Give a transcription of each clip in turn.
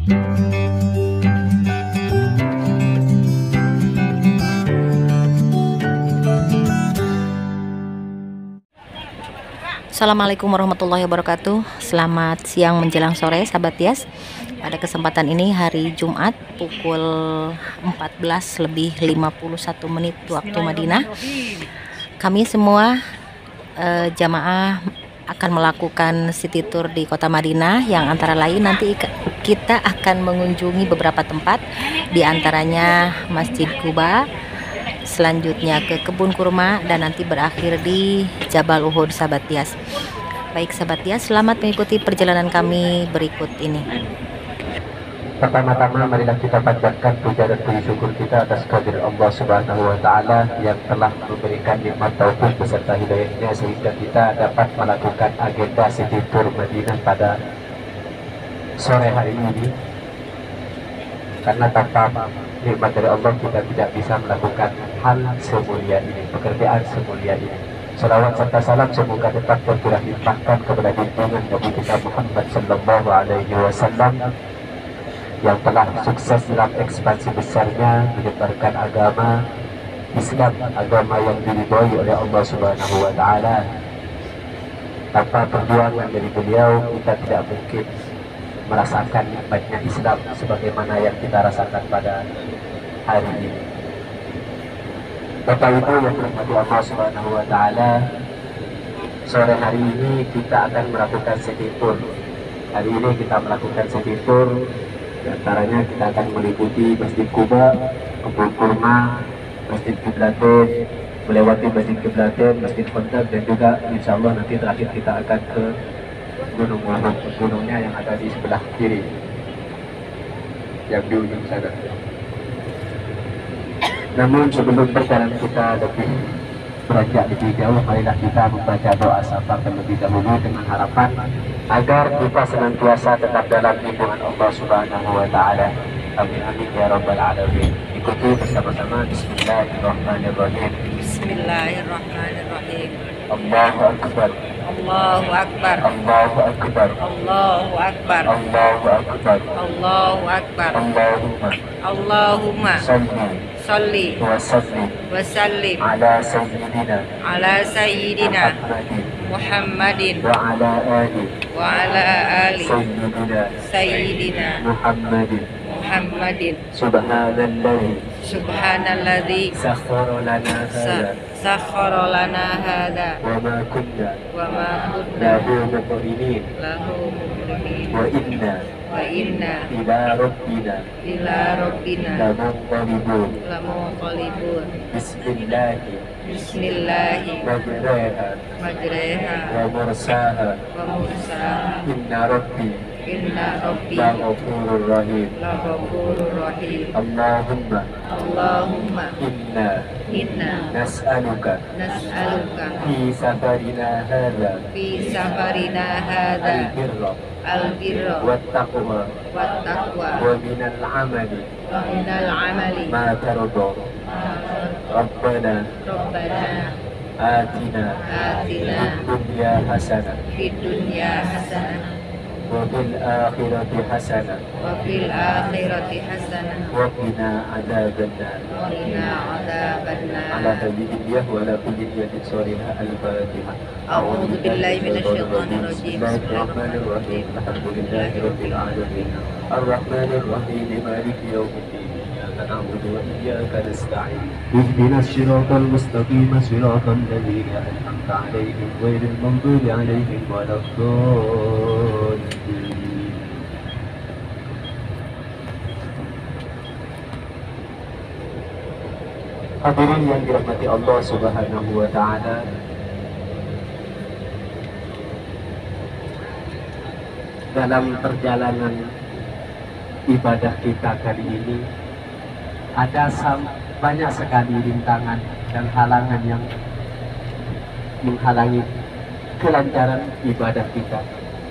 Assalamualaikum warahmatullahi wabarakatuh. Selamat siang menjelang sore sahabat Tias. Pada kesempatan ini hari Jumat pukul 14:51 waktu Madinah, kami semua jamaah akan melakukan city tour di kota Madinah, yang antara lain nanti kita akan mengunjungi beberapa tempat, di antaranya Masjid Quba, selanjutnya ke kebun kurma, dan nanti berakhir di Jabal Uhud sahabat Tias. Baik sahabat Tias, selamat mengikuti perjalanan kami berikut ini. Pertama-tama marilah kita panjatkan puja dan puji syukur kita atas kehadirat Allah Subhanahu wa taala yang telah memberikan nikmat taufik beserta hidayahnya sehingga kita dapat melakukan agenda city tour Madinah pada sore hari ini. Karena tanpa nikmat dari Allah kita tidak bisa melakukan hal semulia ini, pekerjaan semulia ini. Salawat serta salam semoga tetap tercurah limpahkan kepada junjungan Nabi kita Muhammad Sallallahu Alaihi Wasallam yang telah sukses dalam ekspansi besarnya menyebarkan agama Islam, agama yang diridhoi oleh Allah Subhanahu Wa Taala. Tanpa perjuangan dari beliau kita tidak mungkin merasakan nikmatnya Islam sebagaimana yang kita rasakan pada hari ini. Bapak Ibu yang dirahmati Allah Subhanahu wa taala, sore hari ini kita akan melakukan city tour. Hari ini kita melakukan city tour, di antaranya kita akan meliputi Masjid Quba, kebun kurma, Masjid Qiblatain, melewati Masjid Qiblatain, Masjid Khandaq, dan juga insya Allah nanti terakhir kita akan ke Gunung Uhud, gunungnya yang ada di sebelah kiri, yang di ujung sana. Namun sebelum perjalanan kita lebih beranjak lebih jauh, marilah kita membaca doa syafaat terlebih dahulu dengan harapan agar kita senantiasa tetap dalam lindungan Allah Subhanahu wa taala. Amin amin ya rabbal alamin. Ikuti bersama-sama. Bismillahirrahmanirrahim. Bismillahirrahmanirrahim. Allahu akbar. Allahu akbar. Allahu akbar. Allahu akbar. Allahu akbar. Allahu akbar. Allahumma Salli wa sallim ala sayyidina Muhammadin wa ala ali sayyidina Muhammadin. Subhanalladzi sakhkhara lana hadha wa ma kunna lahu muqrinin muqrinin wa inna ila rabbina lamunqalibun. Bismillahi majreha wa mursaha wa mursaha inna rabbi laghafurur rahim. Allahumma inna nas'aluka fi safarina hadha al-birra wat-taqwa wa minal amali ma tarda. Rabbana atina fid dunya hasanah wa fil akhirati hasanah wa qina adzabannar. Ala nabiyyillah wa ala kulli niyatin shalihah. Al-Fatihah. A'udzu billahi minasyaitonir rajim. Bismillahirrahmanirrahim. Alhamdulillahi rabbil alamin. Ar-Rahmanir Rahim. Maliki yaumiddin. نعبد وإياك نستعين. اهدنا الصراط المستقيم صراط الذين أنعمت عليهم غير المغضوب عليهم ولا الضالين. Hadirin yang dirahmati Allah Subhanahu wa taala, dalam perjalanan ibadah kita kali ini ada banyak sekali rintangan dan halangan yang menghalangi kelancaran ibadah kita.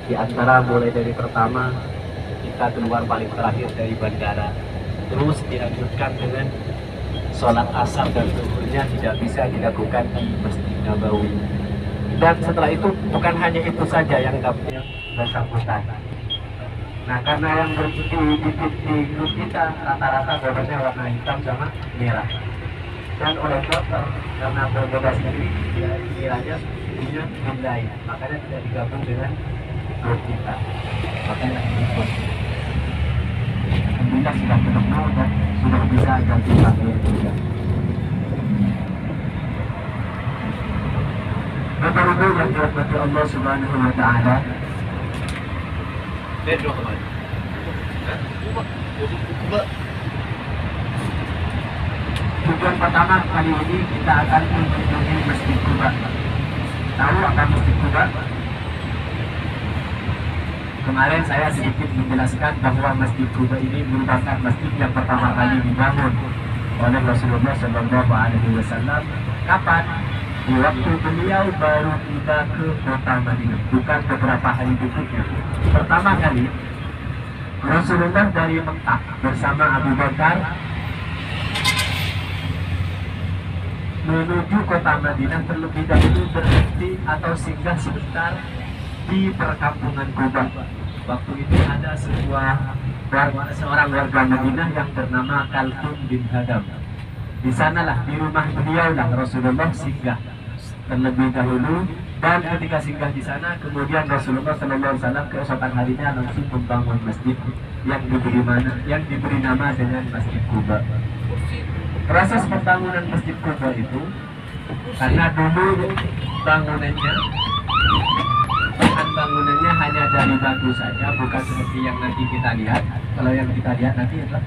Di antara mulai dari pertama kita keluar paling terakhir dari bandara, terus dilanjutkan dengan sholat asar dan zuhurnya tidak bisa dilakukan di Masjid Nabawi. Dan setelah itu bukan hanya itu saja yang bersangkutan. Nah, karena yang di grup kita rata-rata gambarnya warna hitam sama merah. Dan oleh dokter karena berbeda sendiri, ya kiranya punya benda, makanya tidak digabung dengan grup kita. Makanya ikut. Alhamdulillah sudah ketemu dan sudah bisa ganti pakaian juga. Bapak Ibu yang dirahmati Allah Subhanahu wa Ta'ala, tujuan pertama kali ini kita akan mengunjungi Masjid Quba. Tahu akan Masjid Quba? Kemarin saya sedikit menjelaskan bahwa Masjid Quba ini merupakan masjid yang pertama kali dibangun oleh Rasulullah Shallallahu Alaihi Wasallam. Kapan? Di waktu beliau baru tiba ke kota Madinah, bukan beberapa hari berikutnya. Pertama kali Rasulullah dari Mekah bersama Abu Bakar menuju kota Madinah, terlebih dahulu berhenti atau singgah sebentar di perkampungan Quba. Waktu itu ada seorang warga Madinah yang bernama Kalthum bin Hadam. Di sanalah, di rumah beliau lah Rasulullah singgah terlebih dahulu, dan ketika singgah di sana, kemudian Rasulullah SAW keesokan harinya langsung membangun masjid yang diberi nama dengan Masjid Quba. Proses pembangunan Masjid Quba itu karena dulu bahan bangunannya hanya dari batu saja, bukan seperti yang nanti kita lihat. Kalau yang kita lihat nanti adalah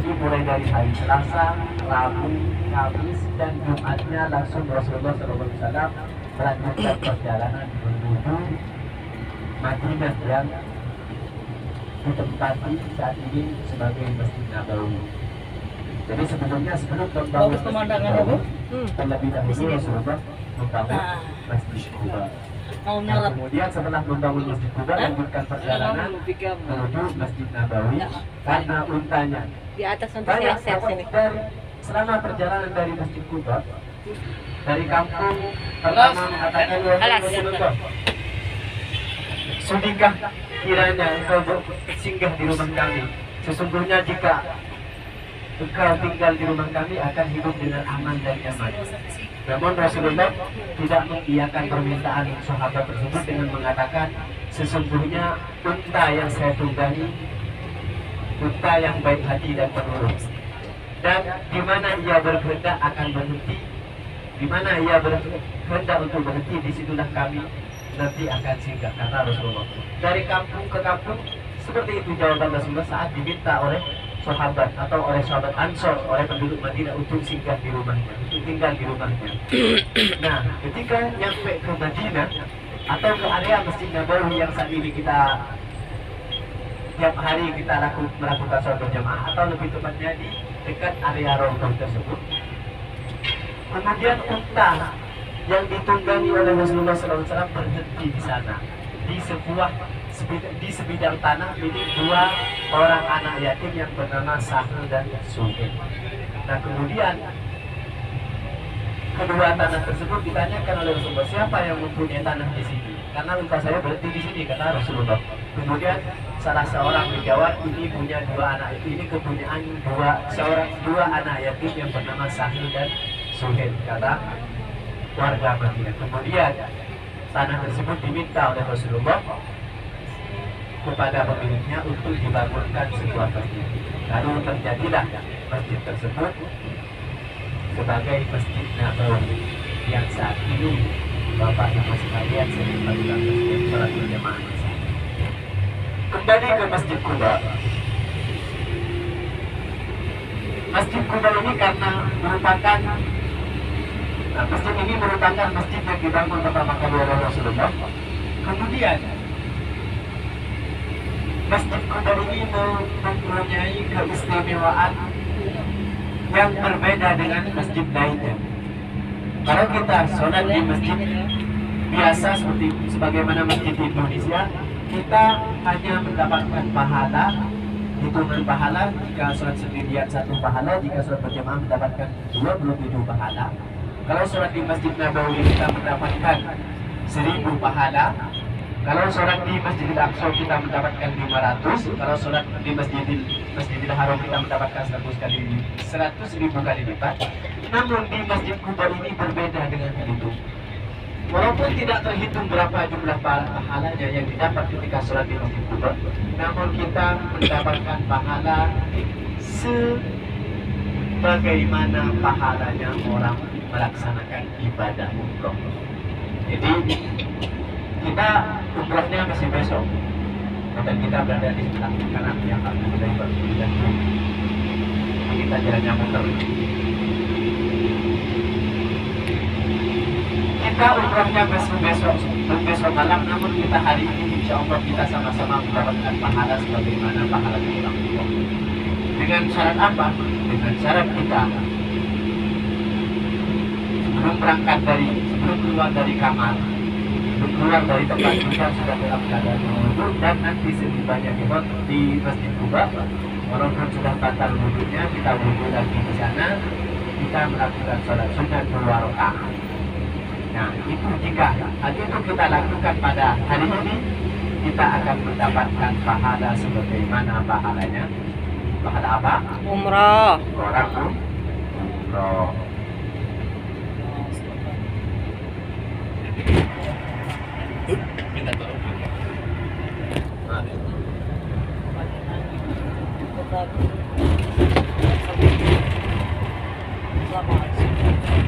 mulai dari hari Selasa, Rabu, Kamis, dan Jumatnya langsung Rasulullah SAW melanjutkan perjalanan menuju Madinah yang ditempati saat ini sebagai Masjid Nabawi. Jadi sebelum membangun terlebih dahulu Rasulullah membangun Masjid Quba. Kemudian setelah membangun Masjid Quba, lanjutkan perjalanan menuju Masjid Nabawi karena untanya. Di atas untuk saya sini. Selama perjalanan dari Masjid Quba, dari kampung pertama mengatakan Rasulullah, sudikah kiranya engkau singgah di rumah kami? Sesungguhnya jika engkau tinggal di rumah kami akan hidup dengan aman dan nyaman. Namun Rasulullah tidak mengiyakan permintaan sahabat tersebut dengan mengatakan, sesungguhnya unta yang saya tunggangi unta yang baik hati dan penurut, dan di mana ia berkehendak akan berhenti, di mana ia berkehendak untuk berhenti, disitulah kami nanti akan singgah, kata Rasulullah. Dari kampung ke kampung, seperti itu jawaban Rasulullah saat diminta oleh sahabat atau oleh sahabat Ansor, oleh penduduk Madinah untuk singgah di rumahnya, untuk tinggal di rumahnya. Nah, ketika nyampe ke Madinah atau ke area Masjid Nabawi yang saat ini kita tiap hari kita melakukan sholat berjamaah, atau lebih tepatnya di dekat area Raudhah tersebut, kemudian unta yang ditunggangi oleh Rasulullah SAW berhenti di sana, di sebidang tanah milik dua orang anak yatim yang bernama Sahal dan Suhail. Nah, kemudian kedua tanah tersebut ditanyakan oleh Rasulullah, siapa yang mempunyai tanah di sini? Karena unta saya berhenti di sini, kata Rasulullah. Kemudian salah seorang menjawab, ini punya dua anak itu, ini kepunyaan dua anak yatim yang bernama Sahil dan Suhail, kata warga Madinah. Kemudian tanah tersebut diminta oleh Rasulullah kepada pemiliknya untuk dibangunkan sebuah masjid. Lalu terjadilah masjid tersebut sebagai Masjid Nabawi yang saat ini Bapak Ibu sekalian sering melakukan sholat berjamaah. Kembali ke Masjid Quba. Masjid Quba ini karena merupakan masjid ini merupakan masjid yang dibangun pertama kali oleh Rasulullah. Kemudian Masjid Quba ini mempunyai keistimewaan yang berbeda dengan masjid lainnya. Kalau kita sholat di masjid biasa sebagaimana masjid di Indonesia, kita hanya mendapatkan pahala, hitungan pahala. Jika sholat sendirian 1 pahala, jika sholat berjamaah mendapatkan 27 pahala. Kalau sholat di Masjid Nabawi kita mendapatkan 1000 pahala, Kalau sholat di Masjidil Aqsa kita mendapatkan 500, kalau sholat di Masjidil Haram kita mendapatkan 100.000 kali lipat. Namun di Masjid Quba ini berbeda dengan itu. Walaupun tidak terhitung berapa jumlah pahalanya yang didapat ketika sholat di Masjid Quba, namun kita mendapatkan pahala sebagaimana pahalanya orang melaksanakan ibadah umroh. Jadi kita umrohnya masih besok, dan kita berada di sebelah kanan yang akan kita ibadah. Kita jalannya muter. Kita umrohnya besok malam, namun kita hari ini insya Allah kita sama-sama mendapatkan pahala sebagaimana pahala orang umroh. Dengan syarat apa? Dengan syarat kita sebelum keluar dari kamar, keluar dari tempat kita sudah dalam keadaan wudhu, dan nanti setibanya di Masjid Quba, walaupun sudah batal wudhunya, kita wudhu lagi di sana, kita melakukan sholat sunat 2 rakaat. Nah, itu jika hal itu kita lakukan pada hari ini, kita akan mendapatkan pahala sebagaimana pahalanya. Pahala apa? Umroh. Orang umroh. Minta tolong.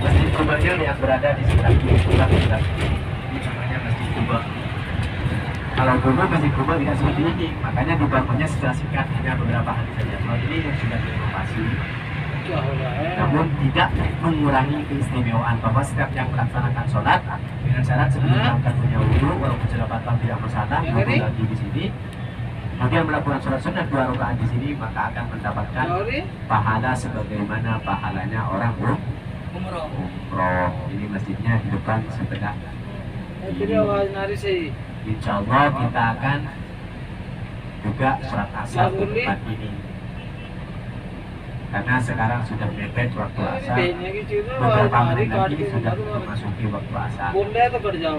Masjid Quba yang berada di sebelah kiri kita, ini namanya Masjid Quba. Kalau dulu Masjid Quba tidak seperti ini, makanya dibangunnya secara singkat, hanya beberapa hari saja. Kalau ini yang sudah direnovasi, namun tidak mengurangi keistimewaan bahwa setiap yang melaksanakan sholat dengan syarat sebelum melakukan punya wudhu, walaupun sudah batal tidak masalah, wudhu lagi di sini, kemudian melakukan sholat sunat 2 rakaat di sini, maka akan mendapatkan pahala sebagaimana pahalanya orang umroh. Ini masjidnya di depan sebelah. Insya Allah kita akan juga sholat asar di tempat ini. Karena sekarang sudah mepet waktu asar, beberapa menit lagi sudah memasuki waktu asar.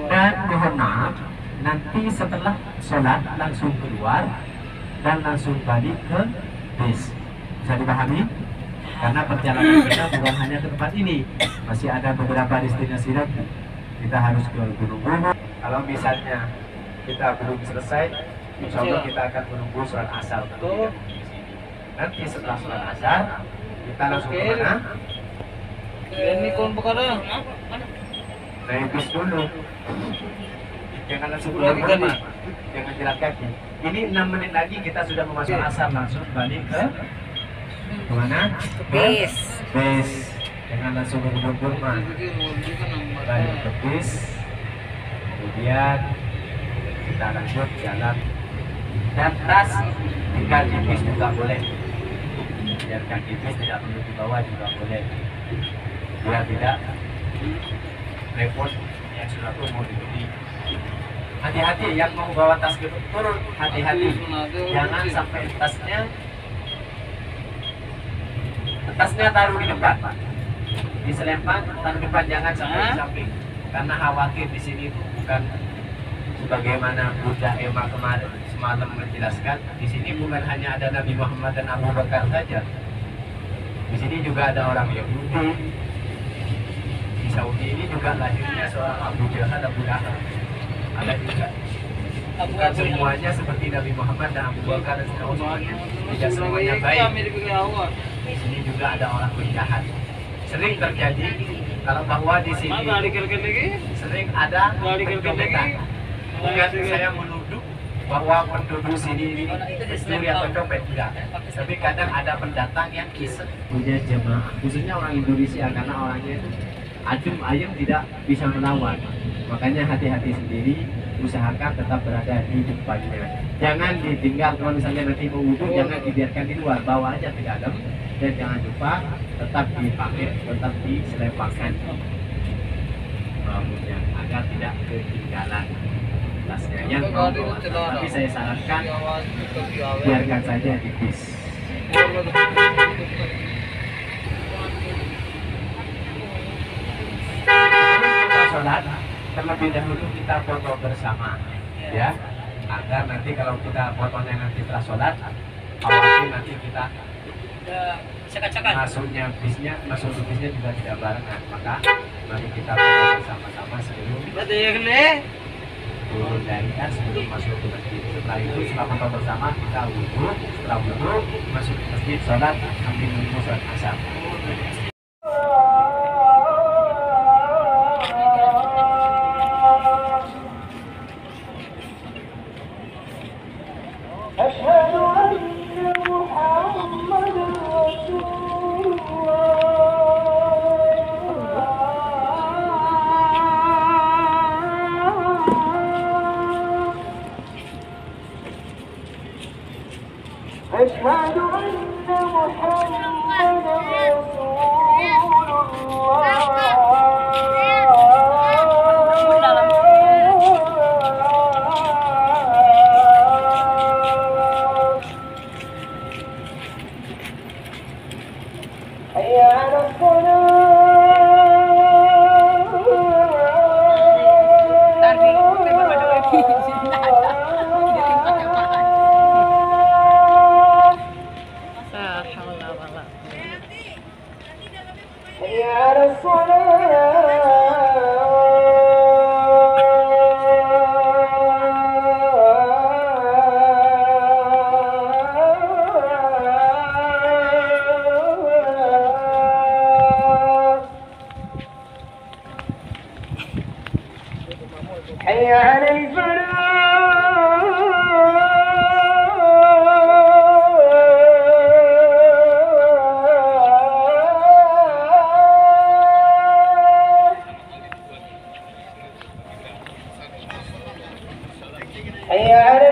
Dan mohon maaf, nanti setelah sholat langsung keluar dan langsung balik ke bis. Bisa dipahami? Karena perjalanan kita bukan hanya ke tempat ini, masih ada beberapa destinasi lagi. Kita harus ke Gunung Bromo. Kalau misalnya kita belum selesai, insya Allah kita akan menunggu sholat asar. Nanti setelah sholat asar kita langsung ke mana? Ini kon perkara. Naik bis dulu. Jangan langsung pulang ke rumah. Jangan jalan kaki. Ini 6 menit lagi kita sudah memasuki asar, langsung balik ke mana? Bis. Bis. Jangan langsung ke rumah. Balik ke bis. Kemudian kita lanjut jalan. Dan tas tinggal di bis juga boleh. Biarkan di bis, tidak perlu dibawa juga boleh. Biar tidak repot yang sudah mau dibeli. Hati-hati yang mau bawa tas ke turun, hati-hati. Jangan sampai tasnya taruh di depan. Di selempang taruh di depan, jangan sampai di samping. Karena khawatir di sini itu bukan sebagaimana Bunda Emma kemarin semalam menjelaskan, di sini bukan hanya ada Nabi Muhammad dan Abu Bakar saja. Di sini juga ada orang Yahudi. Di Saudi ini juga lahirnya seorang Abu Jahal, Abu Lahab. Ada juga. Bukan semuanya seperti Nabi Muhammad dan Abu Bakar dan semuanya. Tidak semuanya baik. Di sini juga ada orang penjahat. Sering terjadi kalau bahwa di sini sering ada pencopetan. Bukan saya menuduh bahwa penduduk sini ini mencuri atau copet, tidak. Tapi kadang ada pendatang yang iseng punya jemaah, khususnya orang Indonesia, karena orangnya itu adem ayem, tidak bisa melawan. Makanya hati-hati sendiri, usahakan tetap berada di depannya. Jangan ditinggal, kalau misalnya nanti mau wudhu, jangan dibiarkan di luar, bawa aja ke dalam. Dan jangan lupa tetap dipakai, tetap diselempangkan rambutnya agar tidak ketinggalan tasnya yang mau bawa. Tapi saya sarankan biarkan saja di bis. Sholat terlebih dahulu kita foto bersama. ya, agar nanti kalau kita potongnya nanti setelah sholat, awalnya nanti kita masuk bisnya juga tidak barengan, maka mari kita potong bersama-sama sebelum turun dari sebelum masuk ke masjid. Setelah itu setelah potong bersama kita wudhu, setelah wudhu masuk ke masjid sholat sambil menunggu sholat asar. أشهد أن محمدا رسول الله حي على حي على الصلاة حي على حي على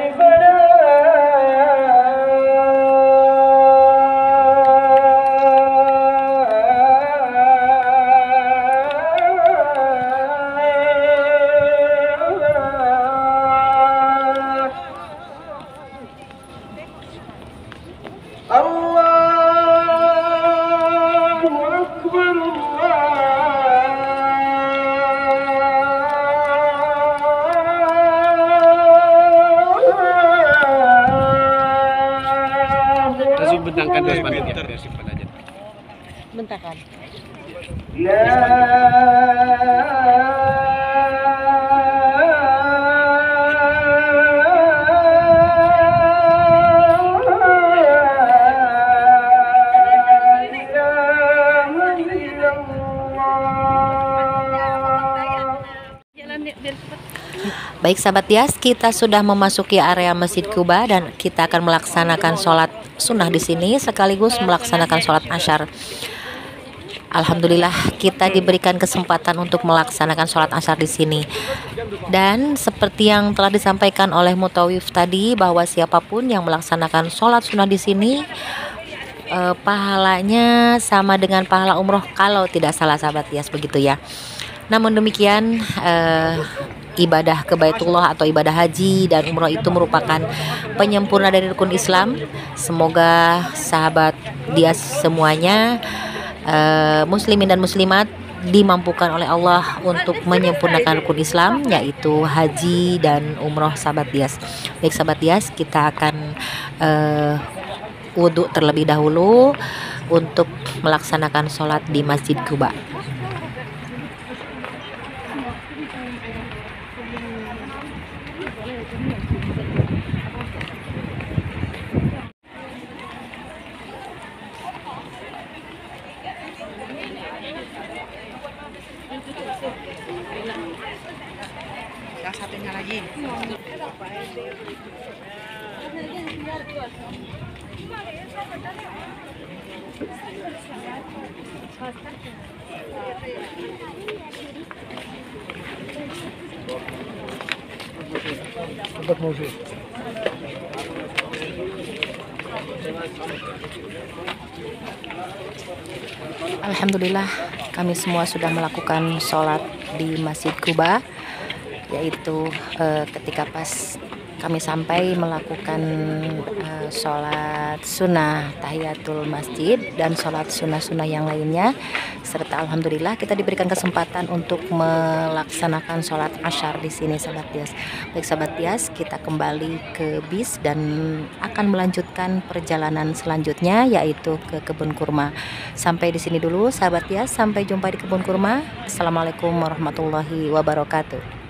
bentangkan dua spanduknya, biar simpan aja. Bentangkan. Baik sahabat Yas, kita sudah memasuki area Masjid Kuba dan kita akan melaksanakan sholat sunnah di sini sekaligus melaksanakan sholat asyar. Alhamdulillah kita diberikan kesempatan untuk melaksanakan sholat asyar di sini. Dan seperti yang telah disampaikan oleh Mutawif tadi bahwa siapapun yang melaksanakan sholat sunnah di sini pahalanya sama dengan pahala umroh kalau tidak salah sahabat Yas, begitu ya. Namun demikian ibadah ke Baitullah atau ibadah haji dan umroh itu merupakan penyempurna dari rukun Islam. Semoga sahabat dia semuanya muslimin dan muslimat dimampukan oleh Allah untuk menyempurnakan rukun Islam, yaitu haji dan umroh sahabat Dias. Baik sahabat Dias, kita akan wudhu terlebih dahulu untuk melaksanakan sholat di Masjid Kuba. Yang satunya lagi. Alhamdulillah kami semua sudah melakukan sholat di Masjid Kuba, yaitu ketika pas kami sampai melakukan sholat sunnah tahiyatul masjid dan sholat sunnah-sunnah yang lainnya, serta alhamdulillah kita diberikan kesempatan untuk melaksanakan sholat asyar di sini, sahabat Tias. Baik sahabat Tias, kita kembali ke bis dan akan melanjutkan perjalanan selanjutnya, yaitu ke kebun kurma. Sampai di sini dulu sahabat Tias, sampai jumpa di kebun kurma. Assalamualaikum warahmatullahi wabarakatuh.